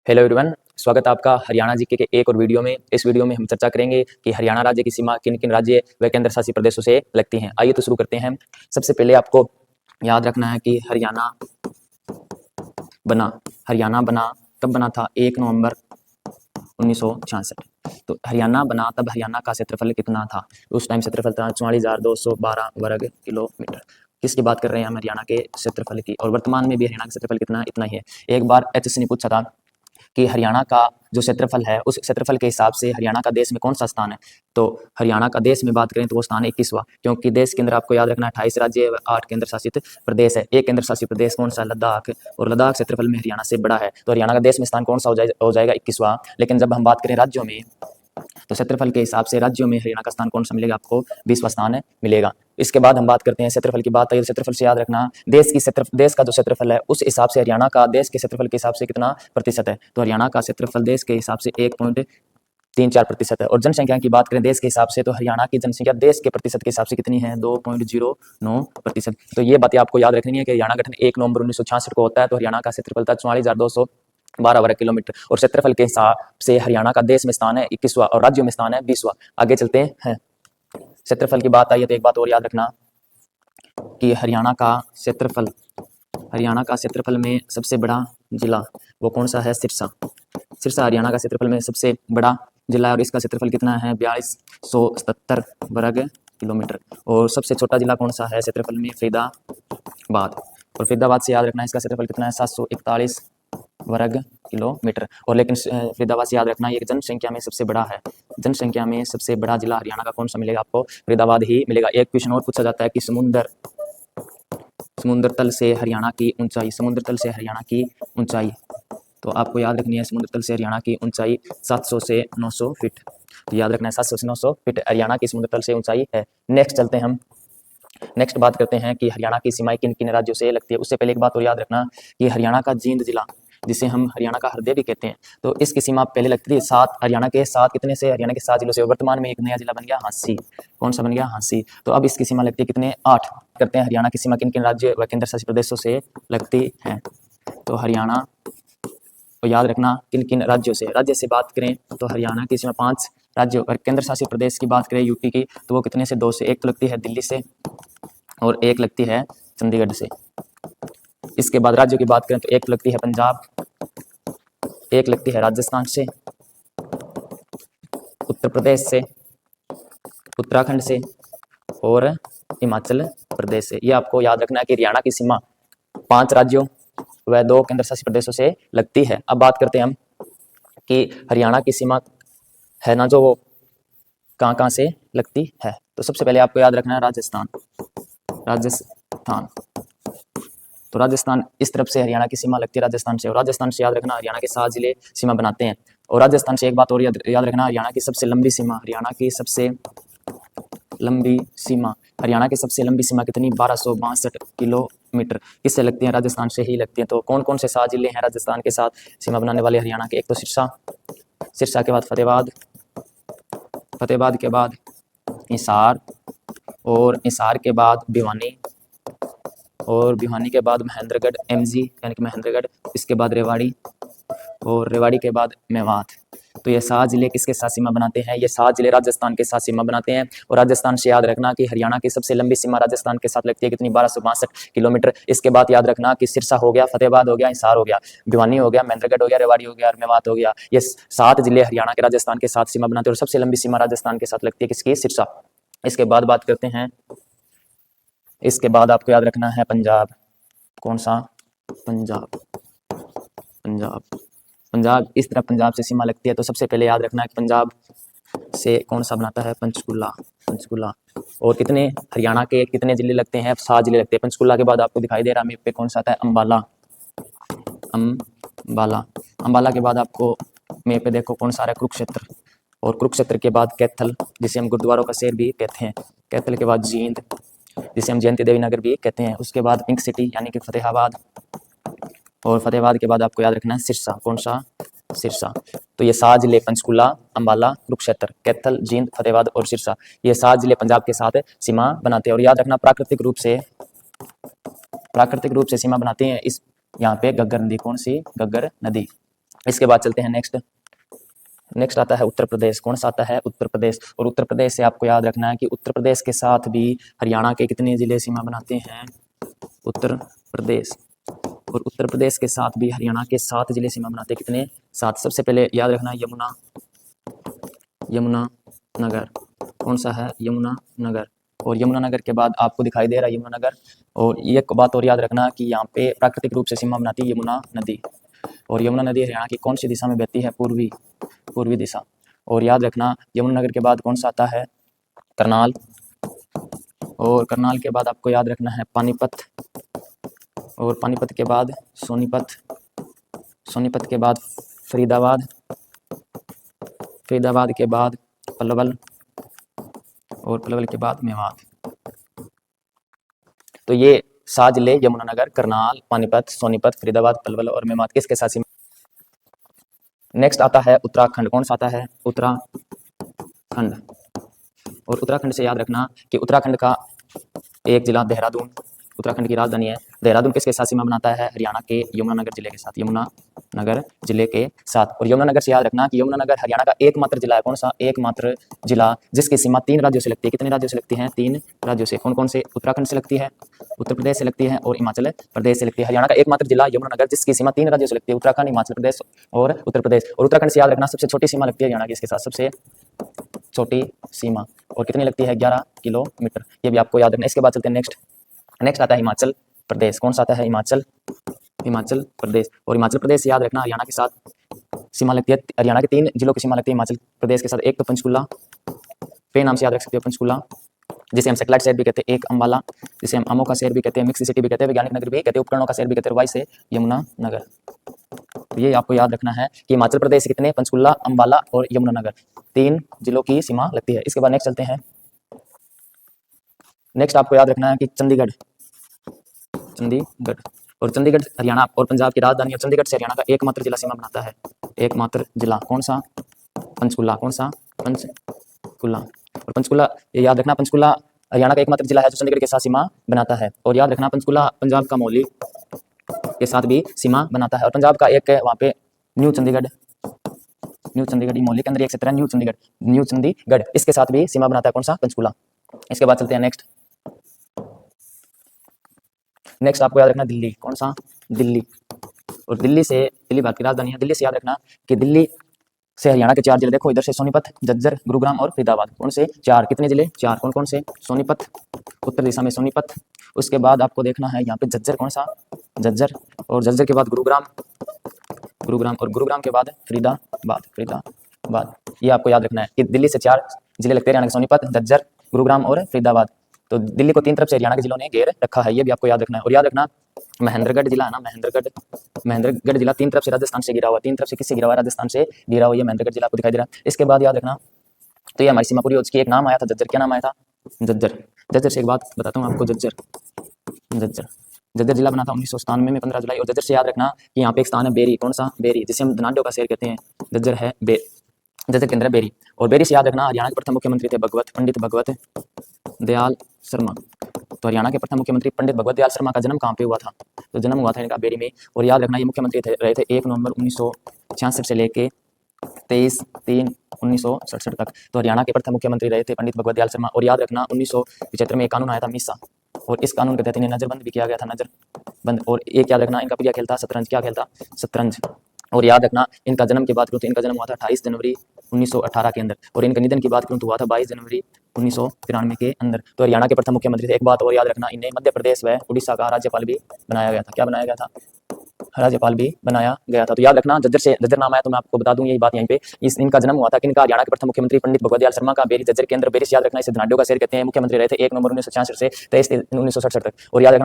Hello everyone, स्वागत है आपका हरियाणा जीके के एक और वीडियो में। इस वीडियो में हम चर्चा करेंगे कि हरियाणा राज्य की सीमा किन किन राज्य व केंद्र शासित प्रदेशों से लगती हैं। आइए तो शुरू करते हैं। सबसे पहले आपको याद रखना है कि हरियाणा बना कब बना था? 1 नवंबर 1966। तो हरियाणा बना तब हरियाणा का क्षेत्रफल कितना था? उस टाइम क्षेत्रफल था 44,212 वर्ग किलोमीटर। किसकी बात कर रहे हैं हम? हरियाणा के क्षेत्रफल की। और वर्तमान में भी हरियाणा का क्षेत्रफल कितना है? इतना ही है। एक बार एचएससी ने पूछा था कि हरियाणा का जो क्षेत्रफल है उस क्षेत्रफल के हिसाब से हरियाणा का देश में कौन सा स्थान है? तो हरियाणा का देश में बात करें तो वो स्थान है 21वां, क्योंकि देश के अंदर आपको याद रखना 28 राज्य व 8 केंद्र शासित प्रदेश है। एक केंद्र शासित प्रदेश कौन सा? लद्दाख। और लद्दाख क्षेत्रफल में हरियाणा से बड़ा है। तो हरियाणा का देश में स्थान कौन सा हो जाएगा? 21वां। लेकिन जब हम बात करें राज्यों में तो क्षेत्रफल के हिसाब से राज्यों में हरियाणा का स्थान कौन सा मिलेगा? आपको 20वां स्थान मिलेगा। इसके बाद हम बात करते हैं क्षेत्रफल की। बात आई क्षेत्रफल से याद रखना देश का जो क्षेत्रफल है उस हिसाब से हरियाणा का देश के क्षेत्रफल के हिसाब से कितना प्रतिशत है? तो हरियाणा का क्षेत्रफल देश के हिसाब से 1.34% है। और जनसंख्या की बात करें देश के हिसाब से तो हरियाणा की जनसंख्या देश के प्रतिशत के हिसाब से कितनी है? 2.09%। तो ये बातें आपको याद रखनी है कि हरियाणा गठन 1 नवंबर 1966 को होता है। तो हरियाणा का क्षेत्रफल था 44,212 वर्ग किलोमीटर। और क्षेत्रफल के हिसाब से हरियाणा का देश में स्थान है 21वां और राज्यों में स्थान है 20वां। आगे चलते हैं। क्षेत्रफल की बात आई है तो एक बात और याद रखना कि हरियाणा का क्षेत्रफल में सबसे बड़ा जिला वो कौन सा है? सिरसा। सिरसा हरियाणा का क्षेत्रफल में सबसे बड़ा जिला है और इसका क्षेत्रफल कितना है? 4277 वर्ग किलोमीटर। और सबसे छोटा जिला कौन सा है क्षेत्रफल में? फरीदाबाद। और फरीदाबाद से याद रखना इसका क्षेत्रफल कितना है? 741 वर्ग किलोमीटर। और लेकिन फरीदाबाद से याद रखना ये जनसंख्या में सबसे बड़ा है। जनसंख्या में सबसे बड़ा जिला हरियाणा का कौन सा मिलेगा? आपको फरीदाबाद ही मिलेगा। एक क्वेश्चन और पूछा जाता है कि समुद्र तल से हरियाणा की ऊंचाई। तो आपको याद रखनी है समुद्र तल से हरियाणा की ऊंचाई 700 से 900 फीट। तो याद रखना है 700 से 900 फीट हरियाणा की समुद्र तल से ऊंचाई है। नेक्स्ट चलते हैं हम। नेक्स्ट बात करते हैं कि हरियाणा की सीमाएं किन किन राज्यों से लगती है। उससे पहले एक बात और याद रखना कि हरियाणा का जींद जिला जिसे हम हरियाणा का हृदय भी कहते हैं तो इसकी सीमा पहले लगती थी हरियाणा के 7 कितने से? हरियाणा के 7 जिलों से। वर्तमान में एक नया जिला बन गया हांसी। कौन सा बन गया? हांसी। तो अब इसकी सीमा लगती है कितने? 8। करते हैं हरियाणा की सीमा किन किन राज्य व केंद्र शासित प्रदेशों से लगती है। तो हरियाणा तो याद रखना किन किन राज्यों से। राज्य से बात करें तो हरियाणा की सीमा 5 राज्यों और केंद्र शासित प्रदेश की बात करें यूपी की तो वो कितने से? 2 से। एक तो लगती है दिल्ली से और एक लगती है चंडीगढ़ से। इसके बाद राज्यों की बात करें तो एक लगती है पंजाब, एक लगती है राजस्थान से, उत्तर प्रदेश से, उत्तराखंड से और हिमाचल प्रदेश से। ये आपको याद रखना है कि हरियाणा की सीमा 5 राज्यों व 2 केंद्र शासित प्रदेशों से लगती है। अब बात करते हैं हम कि हरियाणा की सीमा है ना जो वो कहाँ से लगती है। तो सबसे पहले आपको याद रखना है राजस्थान। तो राजस्थान इस तरफ से हरियाणा की सीमा लगती है राजस्थान से। और राजस्थान से याद रखना हरियाणा के 7 जिले सीमा बनाते हैं। और राजस्थान से एक बात और याद रखना हरियाणा की सबसे लंबी सीमा कितनी? 1262 किलोमीटर। किससे लगती है? राजस्थान से ही लगती है। तो कौन कौन से 7 जिले हैं राजस्थान के साथ सीमा बनाने वाले हरियाणा के? एक तो सिरसा के बाद फतेहाबाद के बाद हिसार और हिसार के बाद भिवानी और भिवानी के बाद महेंद्रगढ़ एमजी यानी कि महेंद्रगढ़। इसके बाद रेवाड़ी और रेवाड़ी के बाद मेवात। तो ये 7 जिले किसके साथ सीमा बनाते हैं? ये 7 जिले राजस्थान के साथ सीमा बनाते हैं। और राजस्थान से याद रखना कि हरियाणा की सबसे लंबी सीमा राजस्थान के साथ लगती है कितनी? 1262 किलोमीटर। इसके बाद याद रखना कि सिरसा हो गया, फतेहाबाद हो गया, हिसार हो गया, भिवानी हो गया, महेंद्रगढ़ हो गया, रेवाड़ी हो गया और मेवात हो गया। ये 7 जिले हरियाणा के राजस्थान के साथ सीमा बनाते हैं। और सबसे लंबी सीमा राजस्थान के साथ लगती है किसकी? सिरसा। इसके बाद बात करते हैं, इसके बाद आपको याद रखना है पंजाब। कौन सा? पंजाब इस तरफ पंजाब से सीमा लगती है। तो सबसे पहले याद रखना है कि पंजाब से कौन सा बनाता है? पंचकुला। और कितने हरियाणा के कितने जिले लगते हैं? 7 जिले लगते हैं। पंचकुला के बाद आपको दिखाई दे रहा है मैप पे कौन सा आता है? अम्बाला के बाद आपको मैप पे देखो कौन सा आ रहा है? कुरुक्षेत्र। और कुरुक्षेत्र के बाद कैथल जिसे हम गुरुद्वारों का शहर भी कहते हैं। कैथल के बाद जींद जिसे हम जयंती देवी नगर भी कहते हैं। उसके बाद पिंक सिटी यानी कि फतेहाबाद। और फतेहाबाद के बाद आपको याद रखना है सिरसा। कौन सा? सिरसा। तो ये 7 जिले पंचकुला, अम्बाला, कुरुक्षेत्र, कैथल, जींद, फतेहाबाद और सिरसा ये 7 जिले पंजाब के साथ सीमा बनाते हैं। और याद रखना प्राकृतिक रूप से सीमा बनाते हैं। इस यहाँ पे घग्गर नदी, कौन सी? घग्गर नदी। इसके बाद चलते हैं नेक्स्ट आता है उत्तर प्रदेश। कौन सा आता है? उत्तर प्रदेश। और उत्तर प्रदेश से आपको याद रखना है कि उत्तर प्रदेश के साथ भी हरियाणा के कितने जिले सीमा बनाते हैं? उत्तर प्रदेश। और उत्तर प्रदेश के साथ भी हरियाणा के 7 जिले सीमा बनाते हैं। कितने? 7। सबसे पहले याद रखना यमुना नगर। कौन सा है? यमुना नगर। और यमुना नगर के बाद आपको दिखाई दे रहा है यमुना नगर। और एक बात और याद रखना कि यहाँ पे प्राकृतिक रूप से सीमा बनाती है यमुना नदी। और यमुना नदी हरियाणा की कौन सी दिशा में बहती है? पूर्वी दिशा। और याद रखना यमुना नगर के बाद कौन सा आता है? करनाल। और करनाल के बाद आपको याद रखना है पानीपत। और पानीपत के बाद सोनीपत। सोनीपत के बाद फरीदाबाद। फरीदाबाद के बाद पलवल। और पलवल के बाद मेवात। तो ये 7 जिले यमुनानगर, करनाल, पानीपत, सोनीपत, फरीदाबाद, पलवल और मेवात किसके साथ सीमा। नेक्स्ट आता है उत्तराखंड। कौन सा आता है? उत्तराखंड। और उत्तराखंड से याद रखना कि उत्तराखंड का एक जिला देहरादून, उत्तराखंड की राजधानी है देहरादून, किसके साथ सीमा बनाता है? हरियाणा के यमुनानगर जिले के साथ, यमुनानगर जिले के साथ। और यमुनानगर से याद रखना कि यमुनानगर हरियाणा का एकमात्र जिला है। कौन सा? एकमात्र जिला जिसकी सीमा 3 राज्यों से लगती है। कितने राज्यों से लगती है? 3 राज्यों से। कौन कौन से? उत्तराखंड से लगती है, उत्तर प्रदेश से लगती है और हिमाचल प्रदेश से लगती है। हरियाणा का एकमात्र जिला यमुनानगर जिसकी सीमा 3 राज्यों से लगती है, उत्तराखंड, हिमाचल प्रदेश और उत्तर प्रदेश। और उत्तराखंड से याद रखना सबसे छोटी सीमा लगती है हरियाणा की इसके साथ, सबसे छोटी सीमा। और कितनी लगती है? 11 किलोमीटर। ये भी आपको याद रखना। इसके बाद चलते हैं नेक्स्ट आता है हिमाचल प्रदेश। कौन सा आता है? हिमाचल प्रदेश। और हिमाचल प्रदेश से याद रखना हरियाणा के साथ सीमा लगती है, हरियाणा के 3 जिलों की सीमा लगती है हिमाचल प्रदेश के साथ। एक तो पंचकुला, पे नाम से याद रख सकते हो पंचकुला, जिसे हम सेटेलाइट शहर भी कहते हैं। एक अम्बाला, जिसे हम अमो का शहर भी कहते हैं, मिक्स सिटी भी कहते हैं, वैज्ञानिक नगर भी कहते हैं, उपकरणों का शहर भी कहते हैं। वाई से यमुनानगर। तो ये आपको याद रखना है कि हिमाचल प्रदेश कितने? पंचकुला, अम्बाला और यमुनानगर 3 जिलों की सीमा लगती है। इसके बाद नेक्स्ट चलते हैं। नेक्स्ट आपको याद रखना है कि चंडीगढ़। और चंडीगढ़ हरियाणा और पंजाब की राजधानी है। चंडीगढ़ से हरियाणा का एकमात्र जिला सीमा बनाता है, एकमात्र जिला। कौन सा? पंचकुला। कौन सा? पंचकुला। और पंचकुला ये याद रखना, पंचकुला हरियाणा का एकमात्र जिला है जो चंडीगढ़ के साथ सीमा बनाता है। और याद रखना पंचकुला पंजाब का मौली के साथ भी सीमा बनाता है। और पंजाब का एक वहाँ पे न्यू चंडीगढ़ मौली के अंदर एक क्षेत्र है न्यू चंडीगढ़, इसके साथ भी सीमा बनाता है। कौन सा? पंचकुला। इसके बाद चलते हैं नेक्स्ट आपको याद रखना दिल्ली। कौन सा? दिल्ली। और दिल्ली भारत की राजधानी है। दिल्ली से याद रखना कि दिल्ली से हरियाणा के 4 जिले देखो इधर से, सोनीपत, झज्जर, गुरुग्राम और फरीदाबाद। कौन से? 4। कितने जिले? 4। कौन कौन से? सोनीपत, उत्तर दिशा में सोनीपत। उसके बाद आपको देखना है यहाँ पे झज्जर। कौन सा? झज्जर। और झज्जर के बाद गुरुग्राम और गुरुग्राम के बाद फरीदाबाद। ये आपको याद रखना है कि दिल्ली से 4 जिले लगते हैं हरियाणा के, सोनीपत, झज्जर, गुरुग्राम और फरीदाबाद। तो दिल्ली को 3 तरफ से हरियाणा के जिलों ने घेर रखा है, ये भी आपको याद रखना है। और याद रखना महेंद्रगढ़ जिला है ना, महेंद्रगढ़ जिला 3 तरफ से राजस्थान से घिरा हुआ, 3 तरफ से किससे घिरा हुआ? राजस्थान से घिरा हुआ। ये महेंद्रगढ़ जिला आपको दिखाई दे रहा है। इसके बाद याद रखना तो ये हमारी सीमा पूरी हो चुकी है। एक नाम आया था झज्जर, क्या नाम आया था? झज्जर से एक बात बताता हूँ आपको। झज्जर जिला बना था 1997 में 15 जुलाई। और झज्जर से याद रखना कि यहाँ पे एक स्थान है बेरी। कौन सा? बेरी, जिसे हम धनाढ्यों का शहर कहते हैं। झज्जर के अंदर है बेरी। और बेरी से याद रखना हरियाणा के प्रथम मुख्यमंत्री थे पंडित भगवत दयाल शर्मा। तो हरियाणा के प्रथम मुख्यमंत्री पंडित भगवत दयाल शर्मा का जन्म कहाँ पे हुआ था? तो जन्म हुआ था इनका बेरी में। और याद रखना ये मुख्यमंत्री रहे थे 1 नवंबर 1966 से लेके 23/3/1967 तक। तो हरियाणा के प्रथम मुख्यमंत्री रहे थे पंडित भगवत दयाल शर्मा। और याद रखना 1975 में एक कानून आया था मीसा, और इस कानून के तहत इन्हें नजरबंद भी किया गया था, नजरबंद। और एक याद रखना इनका प्रिय खेल था शतरंज। क्या खेल था? शतरंज। और याद रखना इनका जन्म की बात करूँ तो इनका जन्म हुआ था 28 जनवरी 1918 के अंदर। और इनके निधन की बात करूँ तो हुआ था 22 जनवरी 1993 के अंदर। तो हरियाणा के प्रथम मुख्यमंत्री थे। एक बात और याद रखना, इन्हें मध्य प्रदेश व उड़ीसा का राज्यपाल भी बनाया गया था। क्या बनाया गया था? राज्यपाल भी बनाया गया था। तो याद रखना झज्जर नाम आया तो मैं आपको बता दूं यही बात यहीं पे। इनका जन्म हुआ था किनका? हरियाणा के प्रथम मुख्यमंत्री पंडित भगवत दयाल शर्मा का। बेरी झज्जर के अंदर। बेरी से याद रखना इसे धनाढ्यों का शहर कहते हैं। मुख्यमंत्री रहे थे 1 नवंबर 1966 से 23/3/1967 तक। और याद रखना